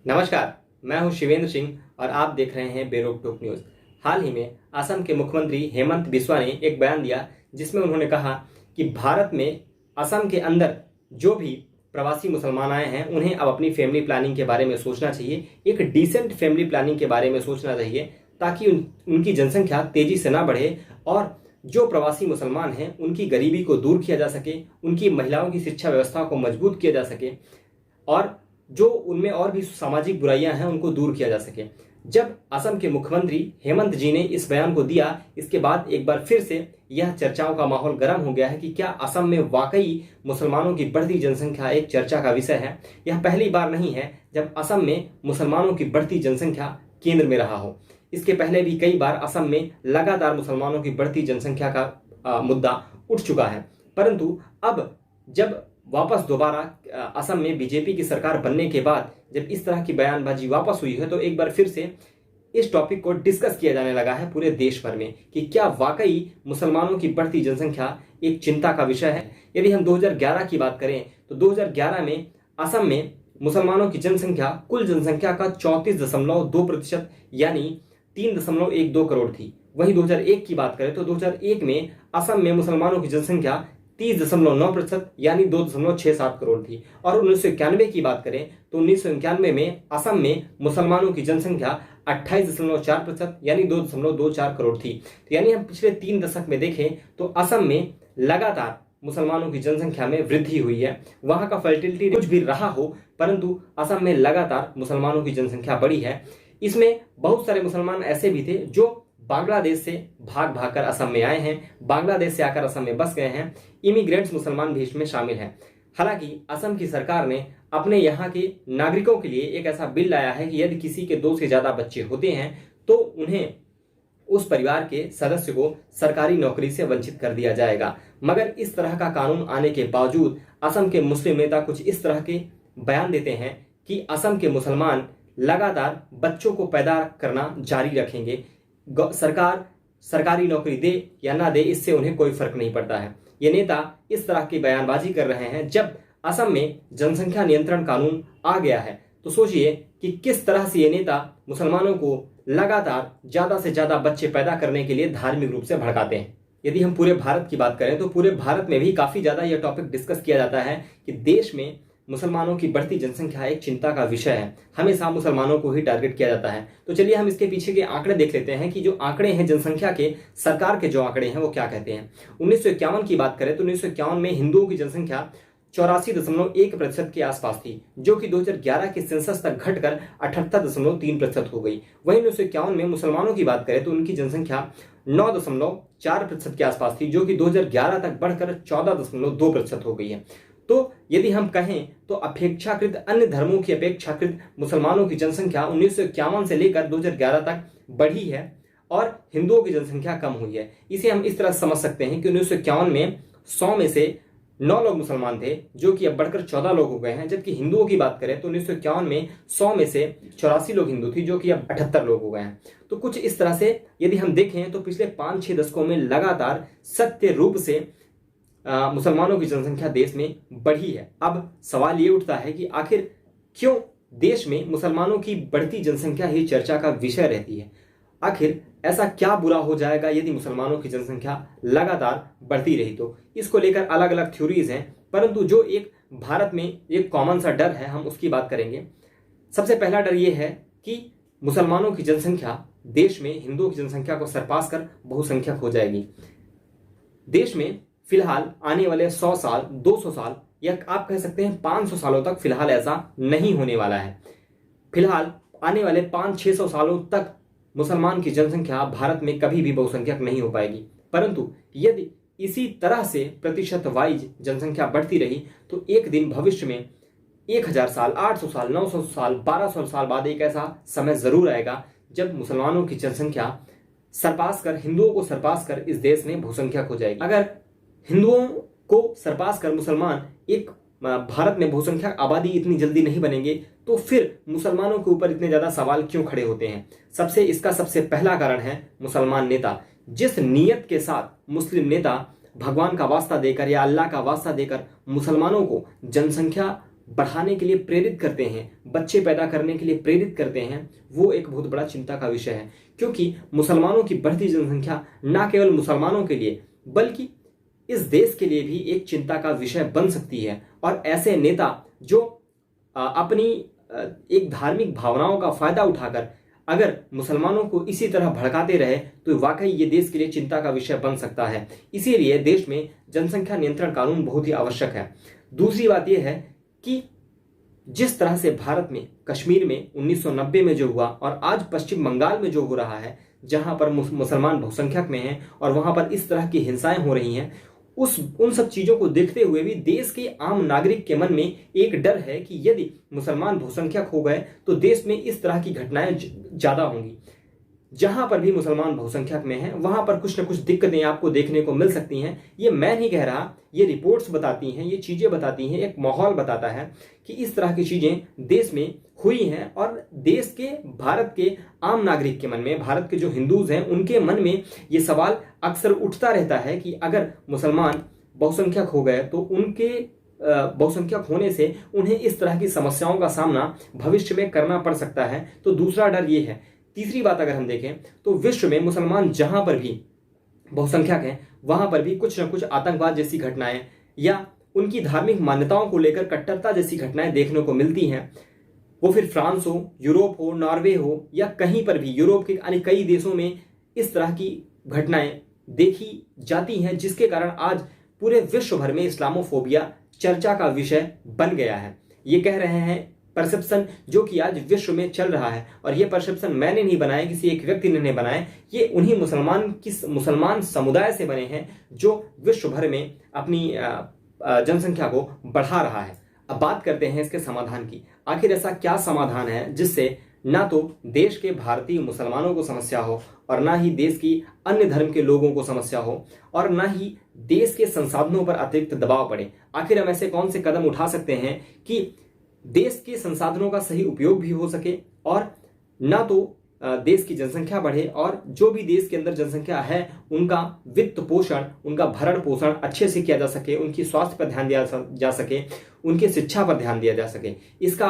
नमस्कार, मैं हूं शिवेंद्र सिंह और आप देख रहे हैं बेरोक टॉक न्यूज। हाल ही में असम के मुख्यमंत्री हेमंत बिस्वा ने एक बयान दिया जिसमें उन्होंने कहा कि भारत में असम के अंदर जो भी प्रवासी मुसलमान आए हैं उन्हें अब अपनी फैमिली प्लानिंग के बारे में सोचना चाहिए, एक डिसेंट फैमिली प्लानिंग के बारे में सोचना चाहिए ताकि उनकी जनसंख्या तेजी से ना बढ़े और जो प्रवासी मुसलमान हैं उनकी गरीबी को दूर किया जा सके, उनकी महिलाओं की शिक्षा व्यवस्था को मजबूत किया जा सके और जो उनमें और भी सामाजिक बुराइयां हैं उनको दूर किया जा सके। जब असम के मुख्यमंत्री हेमंत जी ने इस बयान को दिया, इसके बाद एक बार फिर से यह चर्चाओं का माहौल गर्म हो गया है कि क्या असम में वाकई मुसलमानों की बढ़ती जनसंख्या एक चर्चा का विषय है। यह पहली बार नहीं है जब असम में मुसलमानों की बढ़ती जनसंख्या केंद्र में रहा हो। इसके पहले भी कई बार असम में लगातार मुसलमानों की बढ़ती जनसंख्या का मुद्दा उठ चुका है, परंतु अब जब वापस दोबारा असम में बीजेपी की सरकार बनने के बाद जब इस तरह की बयानबाजी वापस हुई है तो एक बार फिर से इस टॉपिक को डिस्कस किया जाने लगा है पूरे देश भर में कि क्या वाकई मुसलमानों की बढ़ती जनसंख्या एक चिंता का विषय है। यदि हम 2011 की बात करें तो 2011 में असम में मुसलमानों की जनसंख्या कुल जनसंख्या का 34.2% यानी 3.12 करोड़ थी। वहीं 2001 की बात करें तो 2001 में असम में मुसलमानों की जनसंख्या 30.9% यानी 2.67 करोड़ थी। और 1991 की बात करें तो 1991 में असम में मुसलमानों की जनसंख्या 28.4% यानी 2.24 करोड़ थी। तो यानी हम पिछले 3 दशक में देखें तो असम में लगातार मुसलमानों की जनसंख्या में वृद्धि हुई है। वहां का फर्टिलिटी कुछ भी रहा हो परंतु असम में लगातार मुसलमानों की जनसंख्या बढ़ी है। इसमें बहुत सारे मुसलमान ऐसे भी थे जो बांग्लादेश से भाग भागकर असम में आए हैं, बांग्लादेश से आकर असम में बस गए हैं। इमिग्रेंट्स मुसलमान भी इसमें शामिल हैं। हालांकि असम की सरकार ने अपने यहाँ के नागरिकों के लिए एक ऐसा बिल लाया है कि यदि किसी के 2 से ज्यादा बच्चे होते हैं तो उन्हें उस परिवार के सदस्य को सरकारी नौकरी से वंचित कर दिया जाएगा। मगर इस तरह का कानून आने के बावजूद असम के मुस्लिम नेता कुछ इस तरह के बयान देते हैं कि असम के मुसलमान लगातार बच्चों को पैदा करना जारी रखेंगे। सरकार सरकारी नौकरी दे या ना दे इससे उन्हें कोई फर्क नहीं पड़ता है। ये नेता इस तरह की बयानबाजी कर रहे हैं जब असम में जनसंख्या नियंत्रण कानून आ गया है। तो सोचिए कि किस तरह से ये नेता मुसलमानों को लगातार ज्यादा से ज्यादा बच्चे पैदा करने के लिए धार्मिक रूप से भड़काते हैं। यदि हम पूरे भारत की बात करें तो पूरे भारत में भी काफी ज्यादा यह टॉपिक डिस्कस किया जाता है कि देश में मुसलमानों की बढ़ती जनसंख्या एक चिंता का विषय है। हमेशा मुसलमानों को ही टारगेट किया जाता है। तो चलिए हम इसके पीछे के आंकड़े देख लेते हैं कि जो आंकड़े हैं जनसंख्या के, सरकार के जो आंकड़े हैं वो क्या कहते हैं। 1951 की बात करें तो 1951 में हिंदुओं की जनसंख्या 84.1% के आसपास थी, जो कि 2011 के सेंसस तक घटकर 78.3% हो गई। वहीं 1951 में मुसलमानों की बात करें तो उनकी जनसंख्या 9.4% के आसपास थी, जो कि 2011 तक बढ़कर 14.2% हो गई है। तो यदि हम कहें तो अपेक्षाकृत अन्य धर्मों की अपेक्षाकृत मुसलमानों की जनसंख्या 1951 से लेकर 2011 तक बढ़ी है और हिंदुओं की जनसंख्या कम हुई है। इसे हम इस तरह समझ सकते हैं कि 1951 में 100 में से 9 लोग मुसलमान थे, जो कि अब बढ़कर 14 लोग हो गए हैं। जबकि हिंदुओं की बात करें तो 1951 में 100 में से 84 लोग हिंदू थी, जो कि अब 78 लोग हो गए हैं। तो कुछ इस तरह से यदि हम देखें तो पिछले 5-6 दशकों में लगातार सत्य रूप से मुसलमानों की जनसंख्या देश में बढ़ी है। अब सवाल ये उठता है कि आखिर क्यों देश में मुसलमानों की बढ़ती जनसंख्या ही चर्चा का विषय रहती है। आखिर ऐसा क्या बुरा हो जाएगा यदि मुसलमानों की जनसंख्या लगातार बढ़ती रही। तो इसको लेकर अलग अलग थ्योरीज हैं, परंतु जो एक भारत में एक कॉमन सा डर है हम उसकी बात करेंगे। सबसे पहला डर ये है कि मुसलमानों की जनसंख्या देश में हिंदुओं की जनसंख्या को सरपास कर बहुसंख्यक हो जाएगी। देश में फिलहाल आने वाले 100 साल, 200 साल या आप कह सकते हैं 500 सालों तक फिलहाल ऐसा नहीं होने वाला है। फिलहाल आने वाले 500-600 सालों तक मुसलमान की जनसंख्या भारत में कभी भी बहुसंख्यक नहीं हो पाएगी। परंतु यदि इसी तरह से प्रतिशत वाइज जनसंख्या बढ़ती रही तो एक दिन भविष्य में 1000 साल, 800 साल, 900 साल, 1200 साल बाद एक ऐसा समय जरूर आएगा जब मुसलमानों की जनसंख्या सरपास कर, हिंदुओं को सरपास कर इस देश में बहुसंख्यक हो जाएगी। अगर हिंदुओं को सरपास कर मुसलमान एक भारत में बहुसंख्यक आबादी इतनी जल्दी नहीं बनेंगे तो फिर मुसलमानों के ऊपर इतने ज्यादा सवाल क्यों खड़े होते हैं। इसका सबसे पहला कारण है मुसलमान नेता। जिस नीयत के साथ मुस्लिम नेता भगवान का वास्ता देकर या अल्लाह का वास्ता देकर मुसलमानों को जनसंख्या बढ़ाने के लिए प्रेरित करते हैं, बच्चे पैदा करने के लिए प्रेरित करते हैं, वो एक बहुत बड़ा चिंता का विषय है। क्योंकि मुसलमानों की बढ़ती जनसंख्या न केवल मुसलमानों के लिए बल्कि इस देश के लिए भी एक चिंता का विषय बन सकती है। और ऐसे नेता जो अपनी एक धार्मिक भावनाओं का फायदा उठाकर अगर मुसलमानों को इसी तरह भड़काते रहे तो वाकई ये देश के लिए चिंता का विषय बन सकता है। इसीलिए देश में जनसंख्या नियंत्रण कानून बहुत ही आवश्यक है। दूसरी बात यह है कि जिस तरह से भारत में कश्मीर में 1990 में जो हुआ और आज पश्चिम बंगाल में जो हो रहा है, जहां पर मुसलमान बहुसंख्यक में हैं और वहां पर इस तरह की हिंसाएं हो रही हैं, उन सब चीजों को देखते हुए भी देश के आम नागरिक के मन में एक डर है कि यदि मुसलमान बहुसंख्यक हो गए तो देश में इस तरह की घटनाएं ज्यादा होंगी। जहां पर भी मुसलमान बहुसंख्यक में हैं वहां पर कुछ न कुछ दिक्कतें आपको देखने को मिल सकती हैं। ये मैं नहीं कह रहा, ये रिपोर्ट्स बताती हैं, ये चीजें बताती हैं, एक माहौल बताता है कि इस तरह की चीजें देश में हुई हैं। और देश के, भारत के आम नागरिक के मन में, भारत के जो हिंदूज हैं उनके मन में ये सवाल अक्सर उठता रहता है कि अगर मुसलमान बहुसंख्यक हो गए तो उनके बहुसंख्यक होने से उन्हें इस तरह की समस्याओं का सामना भविष्य में करना पड़ सकता है। तो दूसरा डर ये है। तीसरी बात अगर हम देखें तो विश्व में मुसलमान जहां पर भी बहुसंख्यक हैं वहां पर भी कुछ न कुछ आतंकवाद जैसी घटनाएं या उनकी धार्मिक मान्यताओं को लेकर कट्टरता जैसी घटनाएं देखने को मिलती हैं। वो फिर फ्रांस हो, यूरोप हो, नॉर्वे हो या कहीं पर भी यूरोप के अन्य कई देशों में इस तरह की घटनाएं देखी जाती हैं, जिसके कारण आज पूरे विश्व भर में इस्लामोफोबिया चर्चा का विषय बन गया है। ये कह रहे हैं परसेप्शन जो कि आज विश्व में चल रहा है, और ये परसेप्शन मैंने नहीं बनाया, किसी एक व्यक्ति ने नहीं बनाया, ये उन्हीं मुसलमान समुदाय से बने हैं जो विश्व भर में अपनी जनसंख्या को बढ़ा रहा है। अब बात करते हैं इसके समाधान की। आखिर ऐसा क्या समाधान है जिससे ना तो देश के भारतीय मुसलमानों को समस्या हो और ना ही देश की अन्य धर्म के लोगों को समस्या हो और ना ही देश के संसाधनों पर अतिरिक्त दबाव पड़े। आखिर हम ऐसे कौन से कदम उठा सकते हैं कि देश के संसाधनों का सही उपयोग भी हो सके और ना तो देश की जनसंख्या बढ़े और जो भी देश के अंदर जनसंख्या है उनका वित्त पोषण, उनका भरण पोषण अच्छे से किया जा सके, उनकी स्वास्थ्य पर ध्यान दिया जा सके, उनकी शिक्षा पर ध्यान दिया जा सके। इसका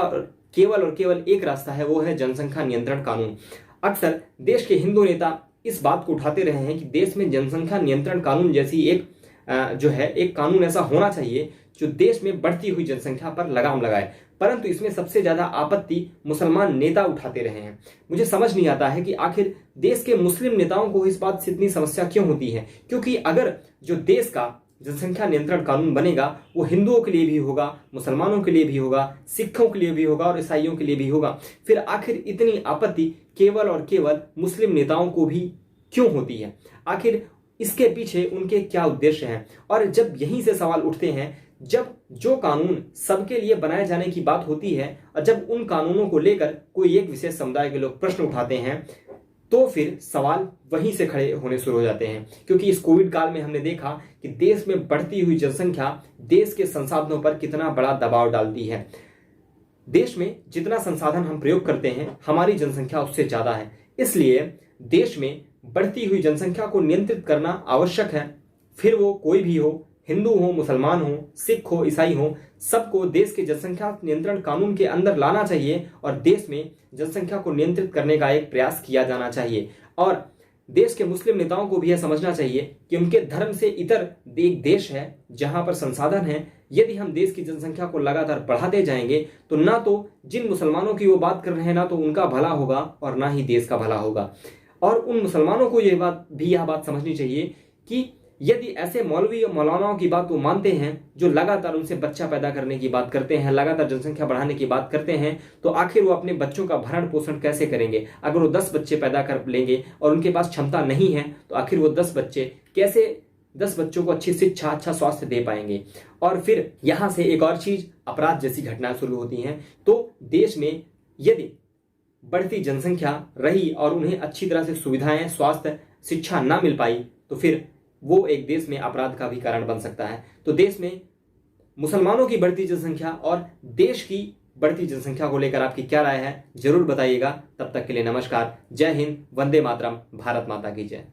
केवल और केवल एक रास्ता है, वो है जनसंख्या नियंत्रण कानून। अक्सर देश के हिंदू नेता इस बात को उठाते रहे हैं कि देश में जनसंख्या नियंत्रण कानून जैसी एक कानून ऐसा होना चाहिए जो देश में बढ़ती हुई जनसंख्या पर लगाम लगाए। परंतु इसमें सबसे ज्यादा आपत्ति मुसलमान नेता उठाते रहे हैं। मुझे समझ नहीं आता है कि आखिर देश के मुस्लिम नेताओं को इस बात से इतनी समस्या क्यों होती है, क्योंकि अगर जो देश का जनसंख्या नियंत्रण कानून बनेगा वो हिंदुओं के लिए भी होगा, मुसलमानों के लिए भी होगा, सिखों के लिए भी होगा और ईसाइयों के लिए भी होगा, फिर आखिर इतनी आपत्ति केवल और केवल मुस्लिम नेताओं को भी क्यों होती है? आखिर इसके पीछे उनके क्या उद्देश्य हैं? और जब यहीं से सवाल उठते हैं, जब जो कानून सबके लिए बनाए जाने की बात होती है और जब उन कानूनों को लेकर कोई एक विशेष समुदाय के लोग प्रश्न उठाते हैं तो फिर सवाल वहीं से खड़े होने शुरू हो जाते हैं। क्योंकि इस कोविड काल में हमने देखा कि देश में बढ़ती हुई जनसंख्या देश के संसाधनों पर कितना बड़ा दबाव डालती है। देश में जितना संसाधन हम प्रयोग करते हैं हमारी जनसंख्या उससे ज्यादा है, इसलिए देश में बढ़ती हुई जनसंख्या को नियंत्रित करना आवश्यक है। फिर वो कोई भी हो, हिंदू हो, मुसलमान हो, सिख हो, ईसाई हो, सबको देश के जनसंख्या नियंत्रण कानून के अंदर लाना चाहिए और देश में जनसंख्या को नियंत्रित करने का एक प्रयास किया जाना चाहिए। और देश के मुस्लिम नेताओं को भी यह समझना चाहिए कि उनके धर्म से इतर एक देश है जहां पर संसाधन है। यदि हम देश की जनसंख्या को लगातार बढ़ाते जाएंगे तो ना तो जिन मुसलमानों की वो बात कर रहे हैं ना तो उनका भला होगा और ना ही देश का भला होगा। और उन मुसलमानों को यह बात समझनी चाहिए कि यदि ऐसे मौलवी और मौलानाओं की बात वो मानते हैं जो लगातार उनसे बच्चा पैदा करने की बात करते हैं, लगातार जनसंख्या बढ़ाने की बात करते हैं, तो आखिर वो अपने बच्चों का भरण पोषण कैसे करेंगे? अगर वो 10 बच्चे पैदा कर लेंगे और उनके पास क्षमता नहीं है तो आखिर वो 10 बच्चों को अच्छी शिक्षा, अच्छा स्वास्थ्य दे पाएंगे? और फिर यहां से एक और चीज, अपराध जैसी घटनाएं शुरू होती हैं। तो देश में यदि बढ़ती जनसंख्या रही और उन्हें अच्छी तरह से सुविधाएं, स्वास्थ्य, शिक्षा ना मिल पाई तो फिर वो एक देश में अपराध का भी कारण बन सकता है। तो देश में मुसलमानों की बढ़ती जनसंख्या और देश की बढ़ती जनसंख्या को लेकर आपकी क्या राय है, जरूर बताइएगा। तब तक के लिए नमस्कार, जय हिंद, वंदे मातरम, भारत माता की जय।